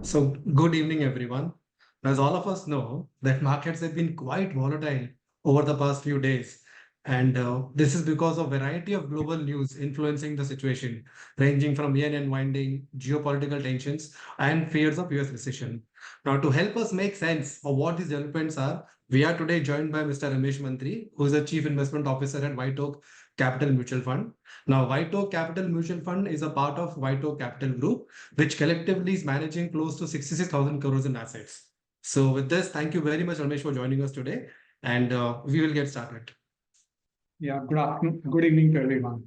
So, good evening, everyone. As all of us know, that markets have been quite volatile over the past few days. And this is because of variety of global news influencing the situation, ranging from yen unwinding, geopolitical tensions, and fears of US recession. Now, to help us make sense of what these developments are, we are today joined by Mr. Ramesh Mantri, who is the Chief Investment Officer at Whiteoak Capital Mutual Fund. Now, Whiteoak Capital Mutual Fund is a part of Whiteoak Capital Group, which collectively is managing close to 66,000 crores in assets. So with this, thank you very much, Ramesh, for joining us today, and we will get started. Yeah, good afternoon, good evening to everyone.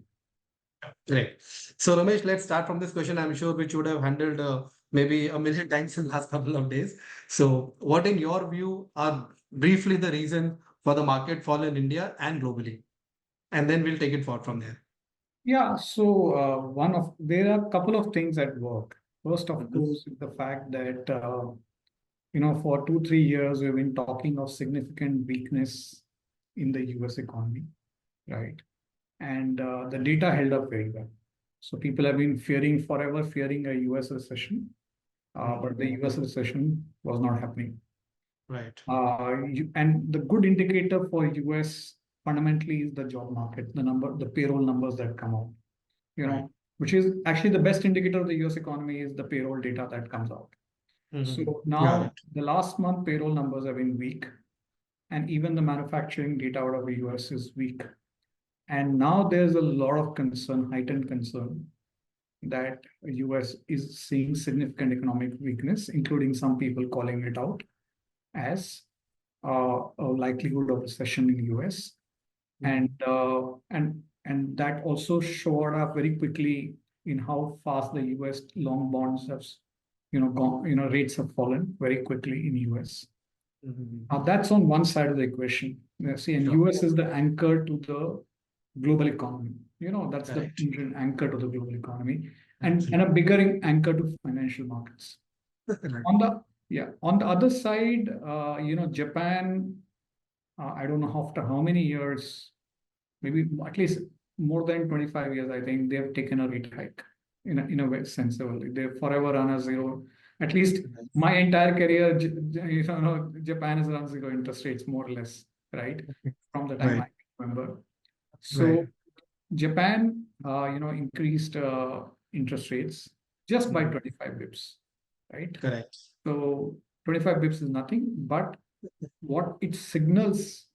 Great. So Ramesh, let's start from this question. I'm sure which you would have handled maybe a million times in the last couple of days. So what, in your view, are briefly the reason for the market fall in India and globally? And then we'll take it forward from there. Yeah, so there are a couple of things at work. First, of Mhm. course, is the fact that for 2, 3 years we've been talking of significant weakness in the U.S. economy, right? And the data held up very well. So people have been forever fearing a U.S. recession, but the U.S. recession was not happening. Right. And the good indicator for US fundamentally is the job market, the payroll numbers that come out, Right. which is actually the best indicator of the US economy is the payroll data that comes out. So Got now it. the last month payroll numbers have been weak, and even the manufacturing data out of the US is weak. And now there's a lot of concern, heightened concern, that US is seeing significant economic weakness, including some people calling it out as a likelihood of recession in US, and that also showed up very quickly in how fast the US long bonds have gone, rates have fallen very quickly in US. Mhm. Now that's on one side of the equation. See, and Sure. US is the anchor to the global economy. That's the Correct. anchor to the global economy, and a Absolutely. bigger anchor to financial markets. Right. On the other side, Japan, I don't know after how many years, maybe at least more than 25 years, I think they have taken a rate hike in a way sensibly. They've forever run a zero. At least my entire career, Japan has run zero interest rates more or less, right? From the time Right. I remember. Right. So Japan, increased interest rates just by Mhm. 25 bips, right? Correct. So 25 bips is nothing, but what it signals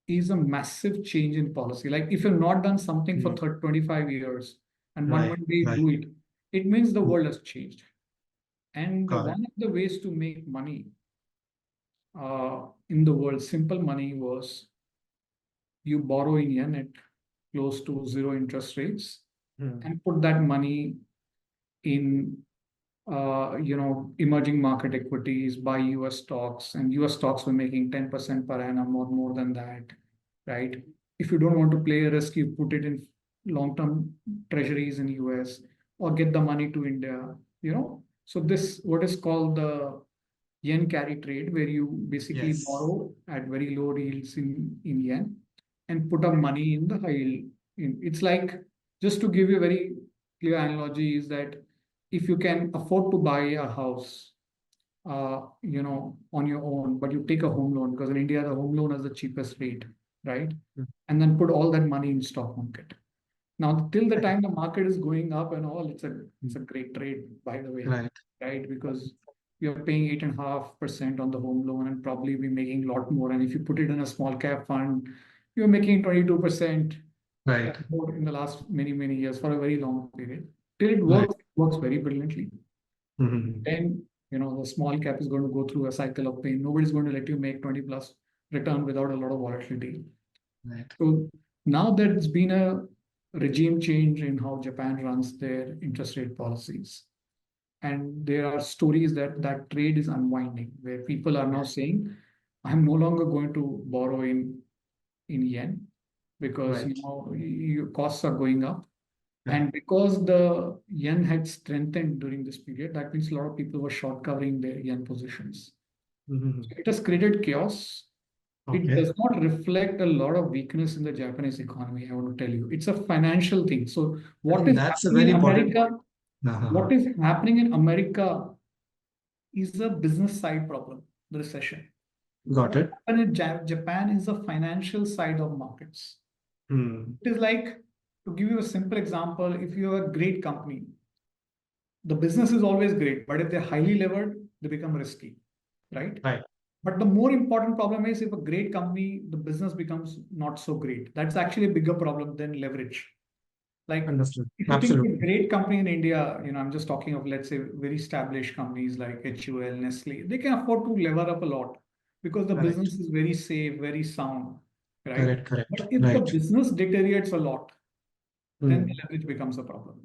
is a massive change in policy. Like if you've not done something for Mm. 25 years and Right. one day you Right. do it, it means the Mm. world has changed. And Got it. one of the ways to make money in the world, simple money, was you borrow in yen at close to zero interest rates Mm. and put that money in emerging market equities, buy US stocks, and US stocks were making 10% per annum or more than that, right? If you don't want to play a risk, you put it in long-term treasuries in US or get the money to India. So this, what is called the yen carry trade, where you basically Yes. borrow at very low yields in yen and put up money in the high yield. It's like, just to give you a very clear analogy, is that if you can afford to buy a house, on your own, but you take a home loan, because in India the home loan has the cheapest rate, right? Mm. And then put all that money in stock market. Now, till the Right. time the market is going up and all, it's a great trade, by the way, Right. right? Because you're paying 8.5% on the home loan and probably be making a lot more. And if you put it in a small cap fund, you're making 22% Right. more in the last many, many years for a very long period. Till Right. it works very brilliantly. Mhm. Then, the small cap is going to go through a cycle of pain. Nobody's going to let you make 20 plus return without a lot of volatility. Right. So now there's been a regime change in how Japan runs their interest rate policies. And there are stories that that trade is unwinding, where people are now saying, I'm no longer going to borrow in yen because Right. your costs are going up. Correct. And because the yen had strengthened during this period, that means a lot of people were short covering their yen positions. Mhm. So it has created chaos. It Okay. does not reflect a lot of weakness in the Japanese economy, I want to tell you. It's a financial thing. So I what think is that's a happening very in important point. America, Uh-huh. what is happening in America is a business side problem, the recession. Got What it. happened in Japan is the financial side of markets. Hmm. It is like, to give you a simple example, if you have a great company, the business is always great, but if they're highly levered, they become risky, right? Right. But the more important problem is if a great company, the business becomes not so great. That's actually a bigger problem than leverage. Like Understood. if you think a Absolutely. great company in India, I'm just talking of, let's say, very established companies like HUL, Nestle, they can afford to lever up a lot because the Correct. business is very safe, very sound, right? Correct. Correct. But if the Right. business deteriorates a lot, then the Hmm. leverage becomes a problem.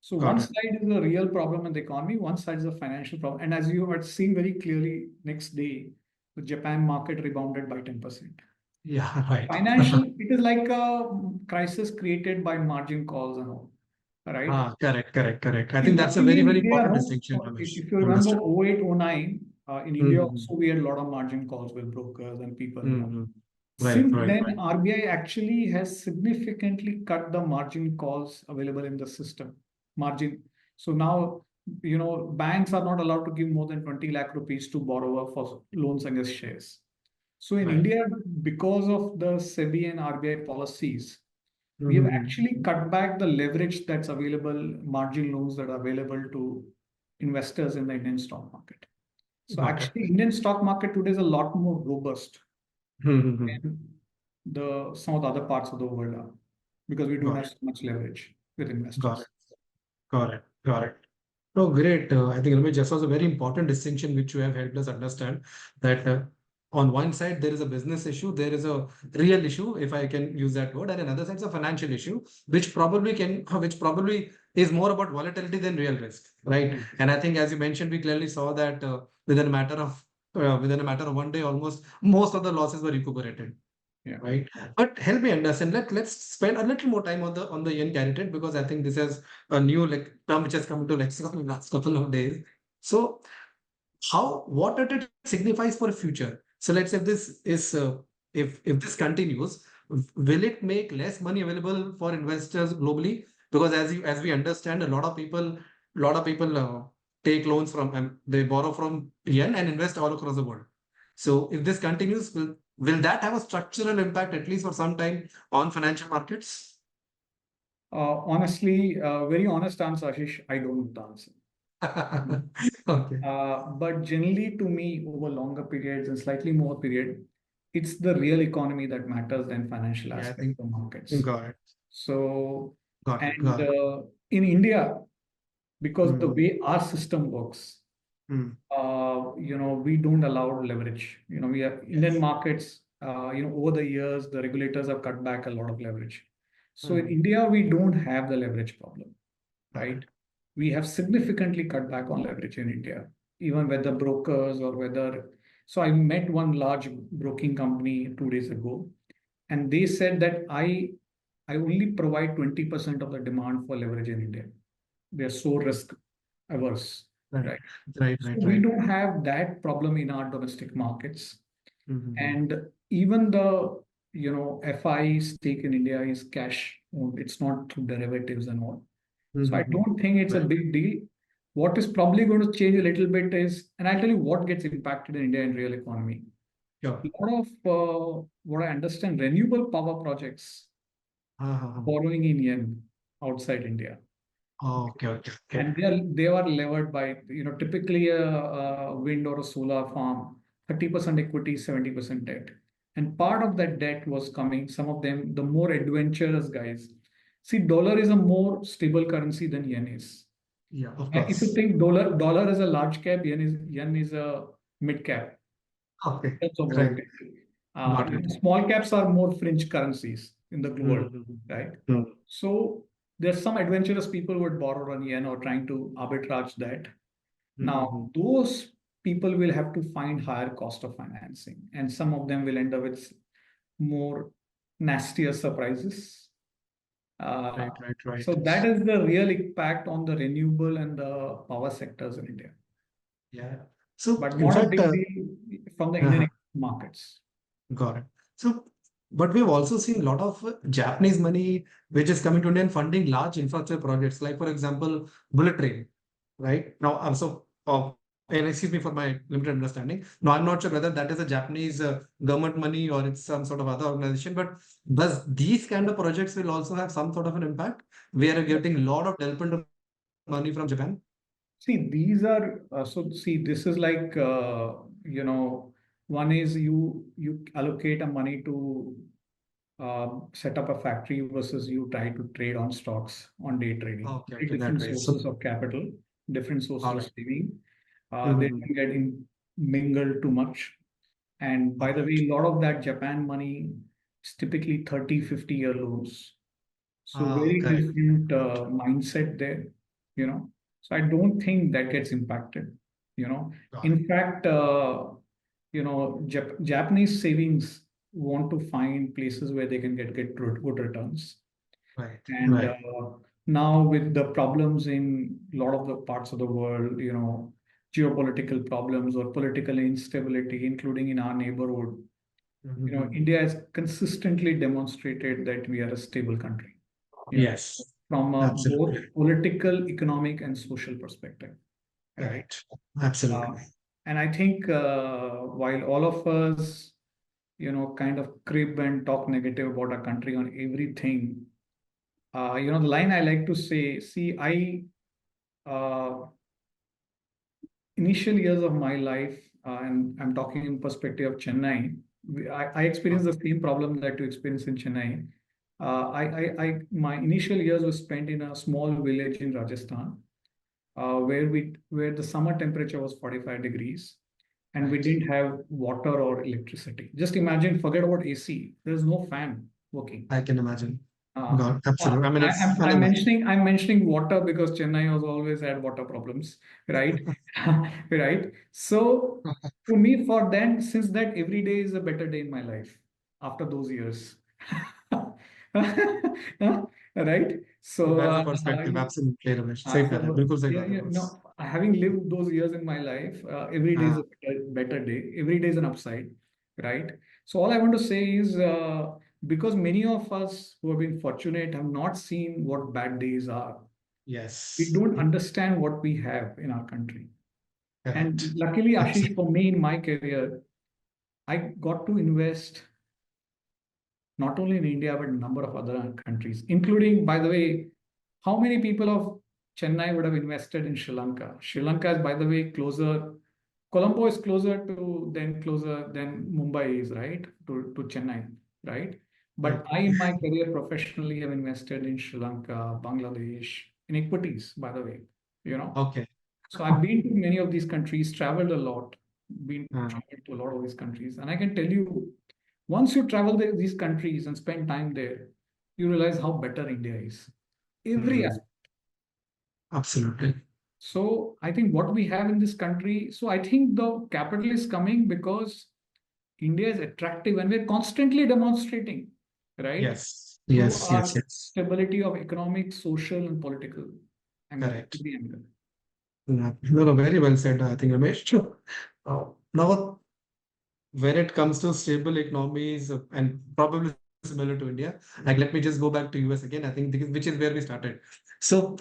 So one Got it. side is a real problem in the economy, one side is a financial problem. And as you had seen very clearly, next day, the Japan market rebounded by 10%. Yeah. Right. Financial, it is like a crisis created by margin calls and all, right? Correct. Correct. Correct. I See, think that's a luckily very, in very India, important no, distinction, Ramesh. if you remember Understood. 08, 09, in India Mm-hmm. also we had a lot of margin calls with brokers and people and all. Mm-hmm. Right. Since Right. then, Right. RBI actually has significantly cut the margin calls available in the system. Margin. So now, banks are not allowed to give more than 20 lakh rupees to borrower for loans against shares. So in Right. India, because of the SEBI and RBI policies, we have Mm-hmm. actually cut back the leverage that's available, margin loans that are available to investors in the Indian stock market. So Got it. actually, Indian stock market today is a lot more robust Mm-hmm. than the some of the other parts of the world are because we don't Got have it. so much leverage with Got investors. it. Got it. Got it. Oh, great. I think Ramesh, this was a very important distinction which you have helped us understand that on one side there is a business issue, there is a real issue, if I can use that word, and another side is a financial issue, which probably is more about volatility than real risk, right? Yes. And I think, as you mentioned, we clearly saw that within a matter of one day, almost most of the losses were recuperated, Yeah. right? But help me understand. Let's spend a little more time on the yen carry trade because I think this is a new like term which has come into lexicon in the last couple of days. So how what it signifies for future? So let's say if this is if this continues, will it make less money available for investors globally? Because as we understand, a lot of people take loans from they borrow from yen and invest all across the world. So if this continues, will that have a structural impact at least for some time on financial markets? Honestly, very honest answer, Ashish, I don't know the answer. Okay. But generally, to me, over longer periods and slightly more period, it's the real economy that matters than financial Yeah, I aspect think of markets. got it. So, Got it. and Got it. in India, because the Mm, way our system works, mm, we don't allow leverage. We have Indian yes. markets, over the years, the regulators have cut back a lot of leverage. So in Mm, India, we don't have the leverage problem, got right? it. We have significantly cut back on leverage in India, even whether brokers or whether. So I met one large broking company 2 days ago, and they said that I only provide 20% of the demand for leverage in India. They are so risk averse, Right. right? Right. So Right. we Right. don't have that problem in our domestic markets. Mm-hmm. And even the FI stake in India is cash owned. It's not through derivatives and all. So I Mm-hmm. don't think it's a Right. big deal. What is probably going to change a little bit is, and I'll tell you what gets impacted in India in real economy. Sure. A lot of what I understand, renewable power projects Uh-huh. borrowing in yen outside India. Oh, okay. Okay. Okay. And they are levered by, typically a wind or a solar farm, 30% equity, 70% debt. And part of that debt was coming, some of them, the more adventurous guys. See, dollar is a more stable currency than yen is. Yeah. Of And if you course. think dollar is a large cap, yen is a mid cap Okay. in terms of Right. volatility. Got it. Small caps are more fringe currencies in the world, right? Mm-hmm. So there's some adventurous people who would borrow on yen or trying to arbitrage that. Mm-hmm. Now, those people will have to find higher cost of financing, and some of them will end up with more nastier surprises. Uh, Right. Right. Right. so that is the real impact on the renewable and the power sectors in India, Yeah. So but in not a fact, big deal from the Indian uh-huh. markets. Got it. So, but we've also seen a lot of Japanese money which is coming to India and funding large infrastructure projects, like for example, bullet train, right? Now, And excuse me for my limited understanding. No, I'm not sure whether that is a Japanese government money or it's some sort of other organization. But does these kind of projects will also have some sort of an impact? We are getting a lot of development money from Japan. See, these are so see, this is like one is you allocate a money to set up a factory versus you try to trade on stocks on day trading. Okay, Very okay, that different way. So, sources of capital, different sources all of right. saving. They Mhm. don't get mingled too much. And by All the right. way, a lot of that Japan money is typically 30, 50-year loans. So Ah, very correct. different mindset there, you know. So I don't think that gets impacted, you know. Got it. In fact, Japanese savings want to find places where they can get good returns. Right, And right. now with the problems in a lot of the parts of the world, geopolitical problems or political instability, including in our neighborhood, Mhm. India has consistently demonstrated that we are a stable country, you know, Yes, from a both absolutely. political, economic, and social perspective, right? Correct. Uh, Absolutely. and I think while all of us, kind of crib and talk negative about our country on everything, the line I like to say, see, uh, initial years of my life, and I'm talking in perspective of Chennai, I experienced the same problem that you experienced in Chennai. My initial years were spent in a small village in Rajasthan, where the summer temperature was 45 degrees, and we Right. didn't have water or electricity. Just imagine, forget about AC. There's no fan working. I can imagine. Uh, God, absolutely. I mean, it's I'm unimaginable. mentioning water because Chennai has always had water problems, right? Right. So to me, for then, since that every day is a better day in my life after those years. Right? So That's the perspective. Absolutely, Ramesh. सही कह रहे हैं. so बिल्कुल सही yeah, बात है, yeah, boss. no, having lived those years in my life, every day is हाँ, a better day. Every day is an upside, right? So all I want to say is, because many of us who have been fortunate have not seen what bad days are. We yes. don't understand what we have in our country. And Correct. luckily, Ashish, Absolutely. for me in my career, I got to invest not only in India, but a number of other countries, including, by the way, how many people of Chennai would have invested in Sri Lanka? Sri Lanka is, by the way, closer. Colombo is closer than Mumbai is, right? To Chennai, right? But Right. I, in my career professionally, have invested in Sri Lanka, Bangladesh, in equities, by the way, you know. Okay. So I've been to many of these countries, traveled a lot, been हाँ, traveled to a lot of these countries, and I can tell you, once you travel these countries and spend time there, you realize how better India is. Every hmm, aspect. absolutely. So I think what we have in this country, so I think the capital is coming because India is attractive and we're constantly demonstrating, right? Yes. Through Yes. Yes. our Yes. stability of economic, social, and political angle, Correct. every angle. Yeah. No, no, very well said, I think, Ramesh. Sure. Now, when it comes to stable economies and probably similar to India, like let me just go back to US again. I think which is where we started. So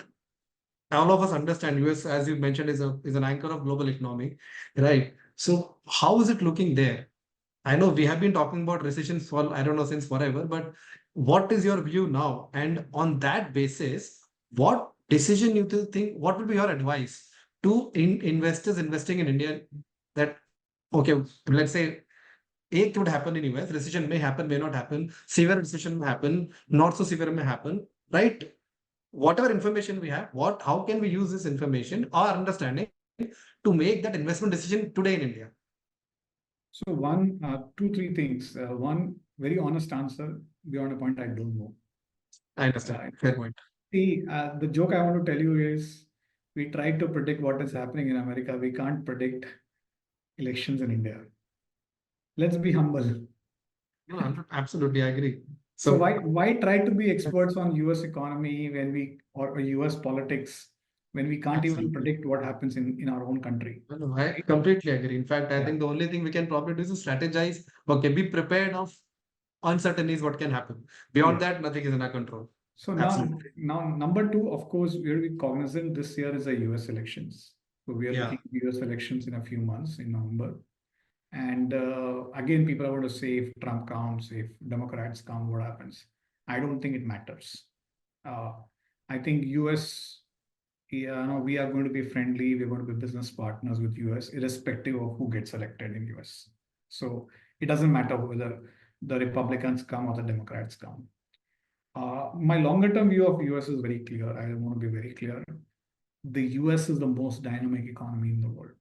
all of us understand US, as you mentioned, is an anchor of global economy, right? So how is it looking there? I know we have been talking about recessions for I don't know since forever, but what is your view now? And on that basis, what decision you think? What would be your advice to investors investing in India? That okay, let's say it would happen in US, recession may happen, may not happen, severe recession may happen, not so severe may happen, right? Whatever information we have, how can we use this information or understanding to make that investment decision today in India? So one, two, three things. One, very honest answer beyond a point I don't know. I understand. Uh, Fair point. See, the joke I want to tell you is we try to predict what is happening in America. We can't predict elections in India. Let's be humble. No, absolutely, I agree. So So, why try to be experts on US economy or US politics when we can't even absolutely. predict what happens in our own country? No, no, I Right? completely agree. In fact, I Yeah. think the only thing we can probably do is to strategize. Okay, be prepared of uncertainties, what can happen. Beyond Yes. that, nothing is in our control. So now, Absolutely. now number two, of course, we'll be cognizant this year is a US elections. So we are Yeah. looking at US elections in a few months in November. And again, people are going to say if Trump comes, if Democrats come, what happens? I don't think it matters. Uh, I think US, yeah, no, we are going to be friendly. We're going to be business partners with US, irrespective of who gets elected in US. So it doesn't matter whether the Republicans come or the Democrats come. My longer term view of US is very clear. I want to be very clear. The US is the most dynamic economy in the world.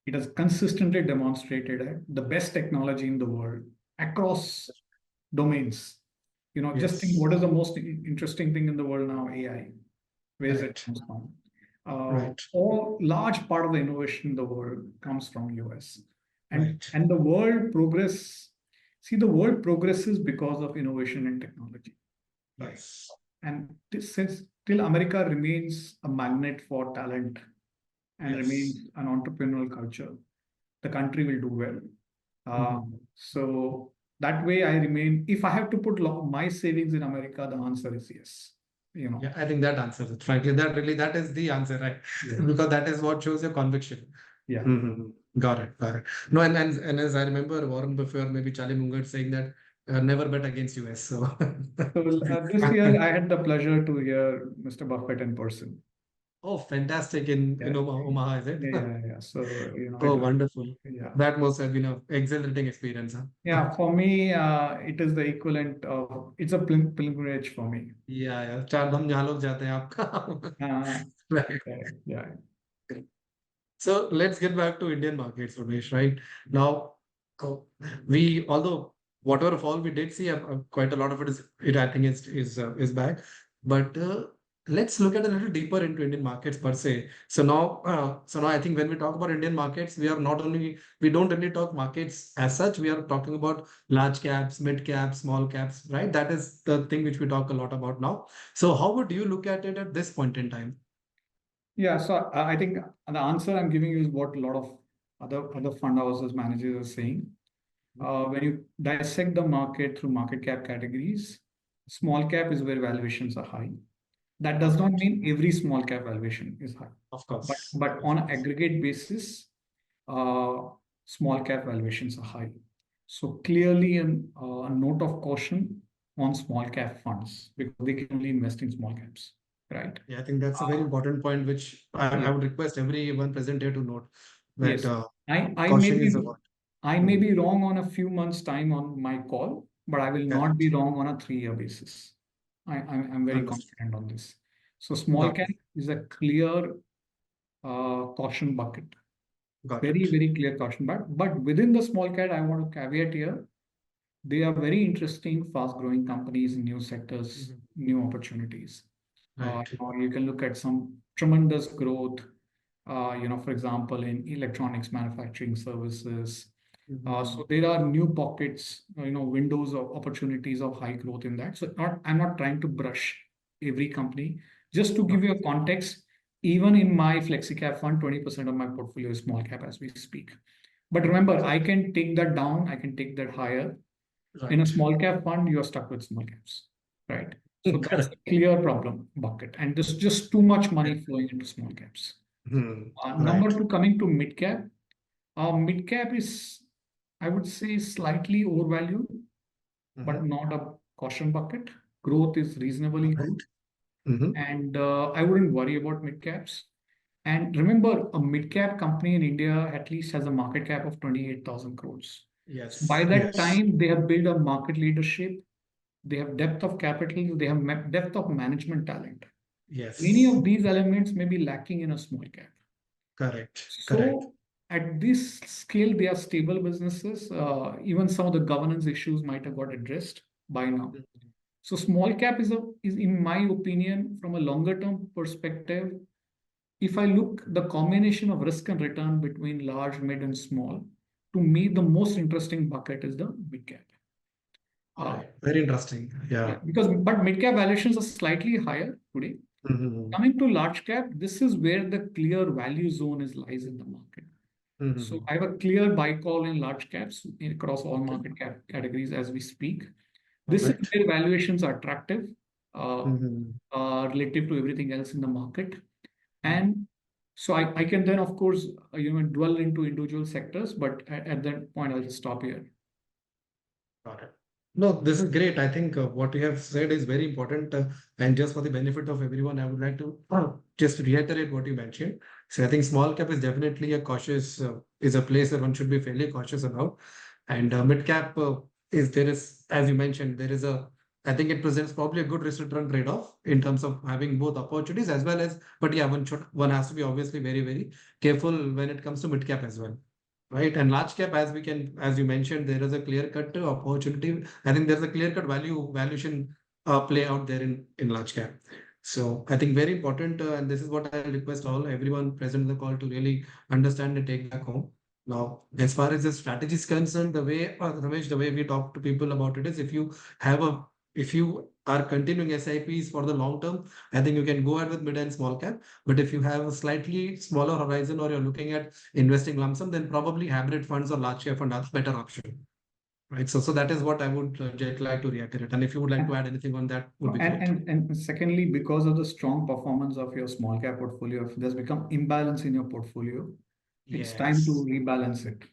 It has consistently demonstrated the best technology in the world across domains. Just think Yes. what is the most interesting thing in the world now? AI. Where is it Correct. comes from? Right. All large part of the innovation in the world comes from US, and Right. and the world progress. See, the world progresses because of innovation and technology, right? Yes. And since till America remains a magnet for talent and Yes. remains an entrepreneurial culture, the country will do well. Mhm. So that way, I remain. If I have to put my savings in America, the answer is yes. You know, Yeah, I think that answers it. Frankly, that is the answer, right? yeah, Because that is what shows your conviction. yeah. Mhm. Got it. Got it. No, and as I remember Warren Buffett or maybe Charlie Munger saying that never bet against US. So So this year, I had the pleasure to hear Mr. Buffett in person. oh, fantastic in Yeah, Omaha, is it? yeah, yeah, yeah. So it Oh, was, wonderful. yeah, That must have been an exhilarating experience, huh? yeah. For me, it is the equivalent of it's a pilgrimage for me. Yeah, yeah. चार धाम जहाँ लोग जाते हैं आपका. Uh, Right. yeah, yeah. So let's get back to Indian markets, Ramesh, right? Now, uh, we, although whatever fall we did see, quite a lot of it I think is back. But let's look at a little deeper into Indian markets per se. So now I think when we talk about Indian markets, we don't really talk markets as such. We are talking about large caps, mid caps, small caps, right? That is the thing which we talk a lot about now. So how would you look at it at this point in time? Yeah, so I think the answer I'm giving you is what a lot of other fund houses managers are saying. When you dissect the market through market cap categories, small cap is where valuations are high. That does not Perfect. mean every small cap valuation is high, Of but course. but Of on an course. aggregate basis, uh, small cap valuations are high. So clearly, a note of caution on small cap funds because they can only invest in small caps, right? Yeah, I think that's a very Uh, important point, which I yeah. would request everyone present here to note that Yes, I may caution is be about. I may Hmm. be wrong on a few months' time on my call, but I will not be Correct. wrong on a 3-year basis. I'm very Understood. confident on this. So small Got cap it. is a clear caution bucket, Got very, it. very clear caution bucket. But within the small cap, I want to caveat here, they are very interesting, fast-growing companies, new sectors, Mhm. new opportunities. Right. You can look at some tremendous growth, for example, in electronics manufacturing services. So Mhm. there are new pockets, windows of opportunities of high growth in that. So I'm not trying to brush every company. Just to give Got you a context, even in my FlexiCap fund, 20% of my portfolio is small cap as we speak. But remember, I can take that down, I can take that higher. it. In a Right. small cap fund, you are stuck with small caps, right? So that's Correct. a clear problem bucket. And there's just too much money flowing into small caps. Hmm. Number Right. two, coming to mid cap. Mid cap is, I would say, slightly overvalued, but Mhm. not a caution bucket. Growth is reasonably Right. good. Hmm. And I wouldn't worry about mid caps. And remember, a mid cap company in India at least has a market cap of 28,000 crores. So by Yes. that Yes. time, they have built a market leadership, they have depth of capital, they have depth of management talent. Many Yes. of these elements may be lacking in a small cap. Correct. Correct. So at this scale, they are stable businesses. Even some of the governance issues might have got addressed by now. Mhm. So small cap is in my opinion, from a longer term perspective, if I look the combination of risk and return between large, mid, and small, to me the most interesting bucket is the mid cap. Uh, Right. Very interesting. yeah, Yeah. because but mid cap valuations are slightly higher today. Hmm. Coming to large cap, this is where the clear value zone is lies in the market. So Hmm. I have a clear buy call in large caps across all Okay. market cap categories as we speak. All This is right. where valuations are attractive uh, Hmm. relative to everything else in the market. And So I can then, of course, dwell into individual sectors, but at that point, I'll just stop here. Got it. No, this is great. I think what you have said is very important. And just for the benefit of everyone, I would like to just reiterate what you mentioned. So I think small cap is definitely a cautious, is a place that one should be fairly cautious about. And mid cap as you mentioned, I think it presents probably a good risk return trade-off in terms of having both opportunities as well as, but yeah, one has to be obviously very, very careful when it comes to mid cap as well. Right. And large cap, as you mentioned, there is a clear cut opportunity. I think there's a clear cut valuation play out there in large cap. So I think very important. And this is what I request everyone present in the call to really understand and take back home. Now, as far as the strategy is concerned, Ramesh, the way we talk to people about it is have a, if you are continuing SIPs for the long term, I think you can go ahead with mid and small cap. But if you have a slightly smaller horizon or you're looking at investing lump sum, then probably hybrid funds or large share fund are the better option. Right. So that is what I would just like to reiterate. And if you would like to add anything on that, would No, be great. and secondly, because of the strong performance of your small cap portfolio, if there's become imbalance in your portfolio, it's time to Yes. rebalance it.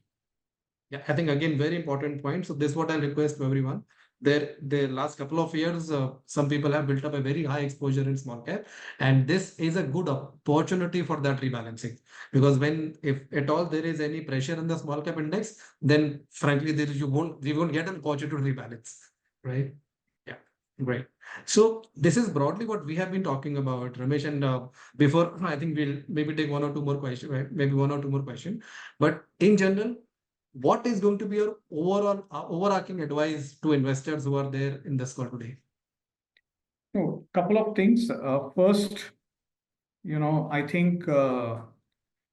Yeah, I think again, very important point. So this is what I request to everyone. The last couple of years, some people have built up a very high exposure in small cap, and this is a good opportunity for that rebalancing. Because if at all there is any pressure in the small cap index, then frankly, you won't get an opportunity to rebalance, right? Yeah, great. So this is broadly what we have been talking about, Ramesh. And before I think we'll maybe take one or two more questions, right? Maybe one or two more questions. But in general, what is going to be your overall overarching advice to investors who are there in this call today? So, couple of things. First, I think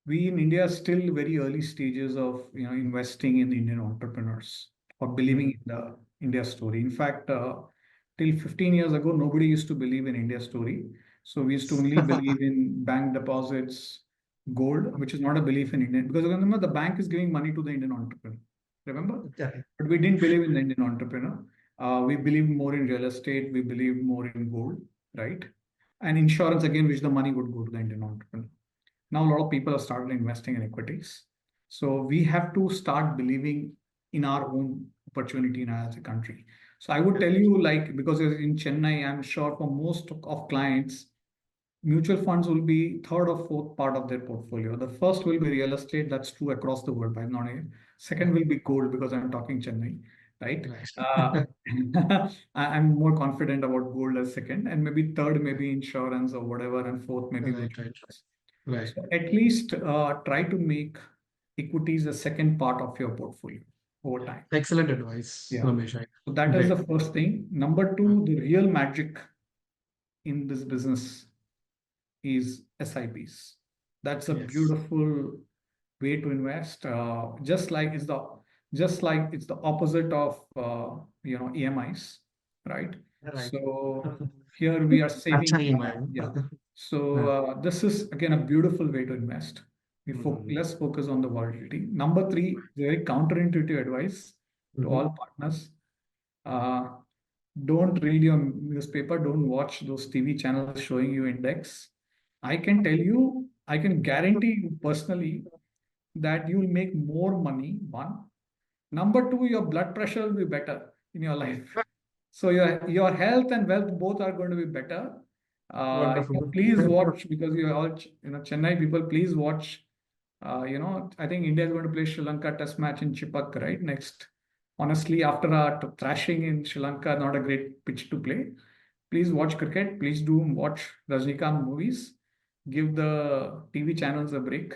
we in India are still very early stages of investing in Indian entrepreneurs or believing Mhm. in the India story. In fact, till 15 years ago, nobody used to believe in India story. So we used to only believe in bank deposits, gold, which is not a belief in Indian, because remember the bank is giving money to the Indian entrepreneur. Remember? Okay. But we didn't believe in the Indian entrepreneur. We believe more in real estate. We believe more in gold, right? And insurance again, which the money would go to the Indian entrepreneur. Now a lot of people have started investing in equities. So we have to start believing in our own opportunity now as a country. So I would tell you, like, because in Chennai, I'm sure for most of clients, mutual funds will be third or fourth part of their portfolio. The first will be real estate. That's true across the world, but not here. Second will be gold because I'm talking Chennai, right? Right. Uh, I'm more confident about gold as second, and maybe third, maybe insurance or whatever, and fourth, maybe Right. mutual Right. funds. Right. So at least try to make equities a second part of your portfolio over time. Excellent advice, Yeah. Ramesh. So that is Great. the first thing. Number two, the real magic in this business is SIPs. That's a Yes. beautiful way to invest. Just like it's the opposite of EMIs, right? Right. So here we are Acha saving. EMI. Yeah. So Yeah. this is again a beautiful way to invest. Mhm. Let's focus on the volatility. Number three, very counterintuitive advice to Mhm. all partners. Uh, don't read your newspaper, don't watch those TV channels showing you index. I can tell you, I can guarantee you personally that you will make more money. One. Number two, your blood pressure will be better in your life. So your health and wealth both are going to be better. Wonderful. Please watch because you're all Chennai people. Please watch. I think India is going to play Sri Lanka Test match in Chipak right next. Honestly, after a thrashing in Sri Lanka, not a great pitch to play. Please watch cricket. Please do watch Rajnikant movies. Give the TV channels a break.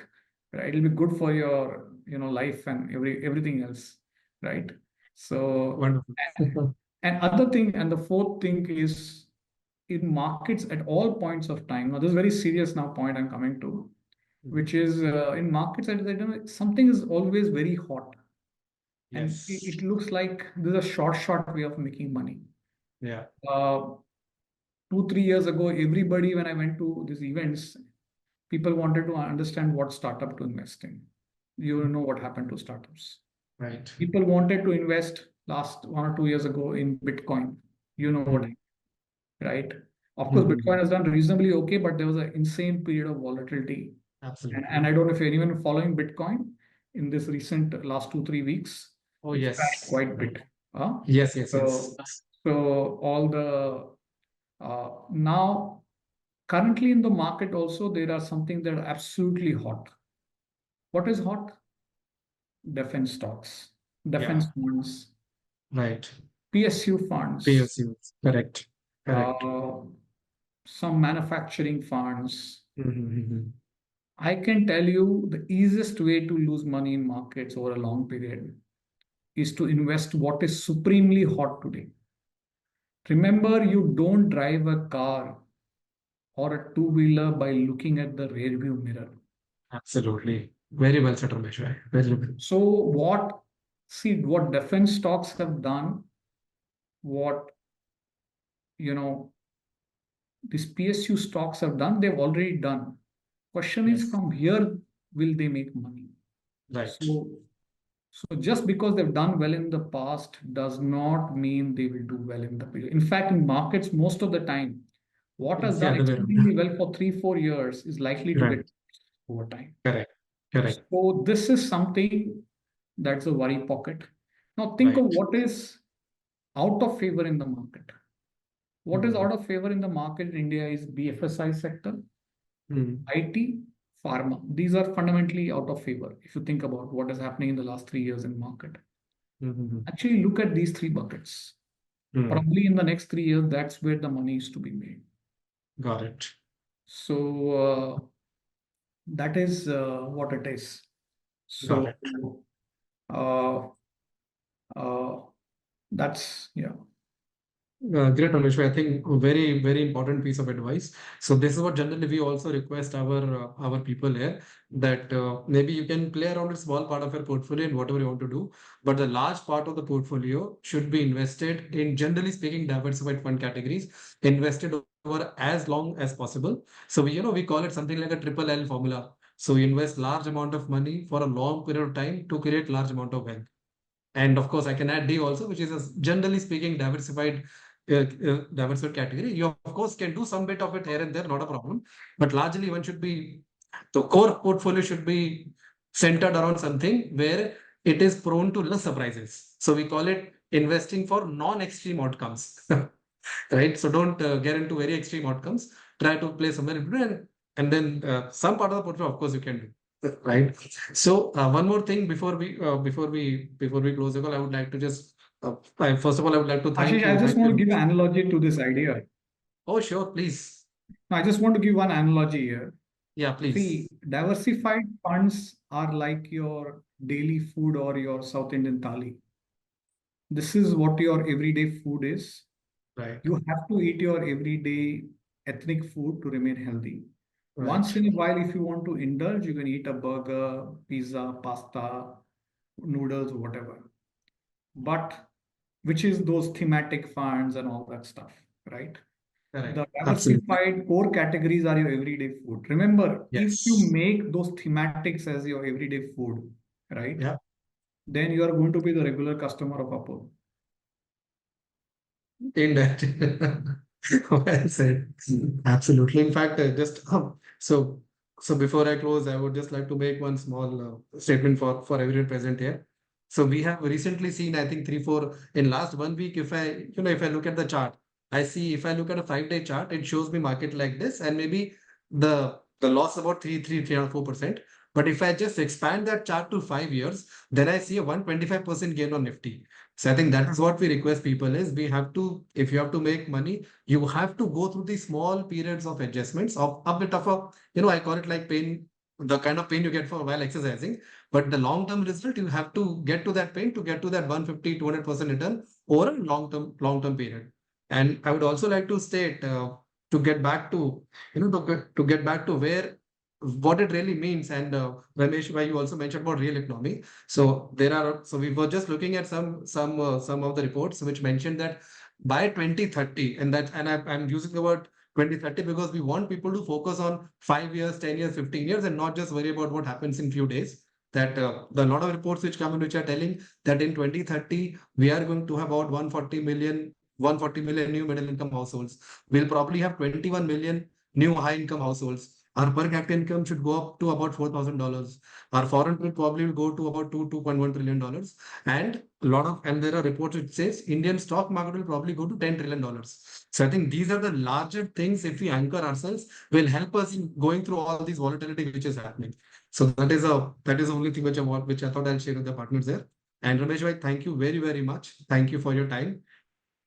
Right? It'll be good for your life and everything else. Right? So Wonderful. and other thing and the fourth thing is in markets at all points of time. Now this is very serious now point I'm coming to, Mhm. which is in markets something is always very hot and Yes. it looks like there's a short way of making money. Yeah. Uh, 2 3 years ago, everybody when I went to these events, people wanted to understand what startup to invest in. You know what happened to startups. Right. People wanted to invest last 1 or 2 years ago in Bitcoin. You know what, Mhm. right? Of course, Mhm. Bitcoin has done reasonably okay, but there was an insane period of volatility. And Absolutely. I don't know if anyone following Bitcoin in this recent last 2, 3 weeks, Oh, it's crashed yes. quite a bit. Huh? Yes, yes, So, yes. so all the now currently in the market also there are something that are absolutely hot. What is hot? Defense stocks, Yeah, defense funds, right. PSU funds, PSU. Correct. Correct. uh, some manufacturing funds. Mm-hmm. I can tell you the easiest way to lose money in markets over a long period is to invest what is supremely hot today. Remember, you don't drive a car or a two-wheeler by looking at the rearview mirror. Absolutely. Very well said, Ramesh. Bhai. Very well. So see what defense stocks have done, what you know these PSU stocks have done, they've already done. Question is Yes. from here, will they make money? Right. So, so just because they've done well in the past does not mean they will do well in the future. In fact, in markets, most of the time, what has It's the done other way around. extremely well for 3, 4 years is likely to Right. get over time. Correct. Correct. So this is something that's a worry pocket. Now think of Right. what is out of favor in the market. What is Mm-hmm. out of favor in the market in India is BFSI sector, Mm-hmm. IT, pharma. These are fundamentally out of favor if you think about what is happening in the last 3 years in market. Mm-hmm. Actually, look at these three buckets. Mm. Probably in the next 3 years, that's where the money is to be made. Got it. So that is what it is. Got So it. uh, uh, that's yeah. Great, Ramesh. I think a very, very important piece of advice. So this is what generally we also request our people here that maybe you can play around with small part of your portfolio and whatever you want to do, but the large part of the portfolio should be invested in, generally speaking, diversified fund categories, invested over as long as possible. So we call it something like a triple L formula. So you invest large amount of money for a long period of time to create large amount of wealth. And of course, I can add D also, which is a, generally speaking, diversified category. You of course can do some bit of it here and there, not a problem. But largely, one should be the core portfolio should be centered around something where it is prone to less surprises. So we call it investing for non-extreme outcomes, right? So don't get into very extreme outcomes. Try to play somewhere in between, and then some part of the portfolio, of course, you can do, right? So one more thing before we close the call, I would like to just first of all I would like to thank Ashish, I you. just Thank want to you. give an analogy to this idea. Oh, sure, please. No, I just want to give one analogy here. Yeah, See, please. diversified funds are like your daily food or your South Indian thali. This is what your everyday food is. Right, You have to eat your everyday ethnic food to remain healthy. right, Once in a while, if you want to indulge, you can eat a burger, pizza, pasta, noodles, whatever. But which is those thematic funds and all that stuff, right? The correct. Absolutely. diversified core categories are your everyday food. Remember, if you Yes. make those thematics as your everyday food, right, Yeah. then you are going to be the regular customer of Apple. In that. Well said. Absolutely. In fact, so before I close, I would just like to make one small statement for everyone present here. So we have recently seen, I think, 3, 4 in last 1 week. If I look at the chart, I see if I look at a 5-day chart, it shows me market like this, and maybe the loss about 3.4%. But if I just expand that chart to 5 years, then I see a 125% gain on Nifty. So I think that is what we request people is we have to, if you have to make money, you have to go through these small periods of adjustments of a bit of I call it like pain, the kind of pain you get for while exercising. But the long-term result, you have to get to that pain to get to that 150, 200% return over a long-term period. And I would also like to state to get back to, to get back to where what it really means. And Ramesh, why you also mentioned about real economy. So we were just looking at some of the reports which mentioned that by 2030, I'm using the word 2030 because we want people to focus on 5 years, 10 years, 15 years, and not just worry about what happens in few days. That the lot of reports which come in which are telling that in 2030 we are going to have about 140 million new middle income households. We'll probably have 21 million new high income households. our per capita income should go up to about $4,000. Our foreign trade probably will go to about $2.1 trillion dollars. And and there are reports which says Indian stock market will probably go to $10 trillion. So I think these are the larger things, if we anchor ourselves, will help us in going through all these volatility which is happening. So that is the only thing which I thought I'll share with the partners there. And Ramesh bhai, thank you very, very much. Thank you for your time.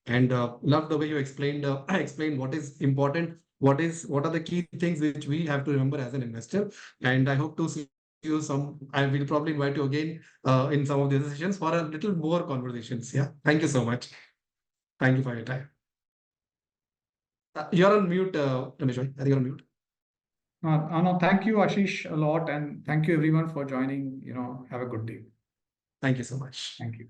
And love the way you explained explained what is important, what are the key things which we have to remember as an investor. And I hope to see you some. I will probably invite you again in some of these sessions for a little more conversations. Yeah. Thank you so much. Thank you for your time. You're on mute, Ramesh bhai. I think you're on mute. No, thank you, Ashish, a lot, and thank you everyone for joining. Have a good day. Thank you so much. Thank you.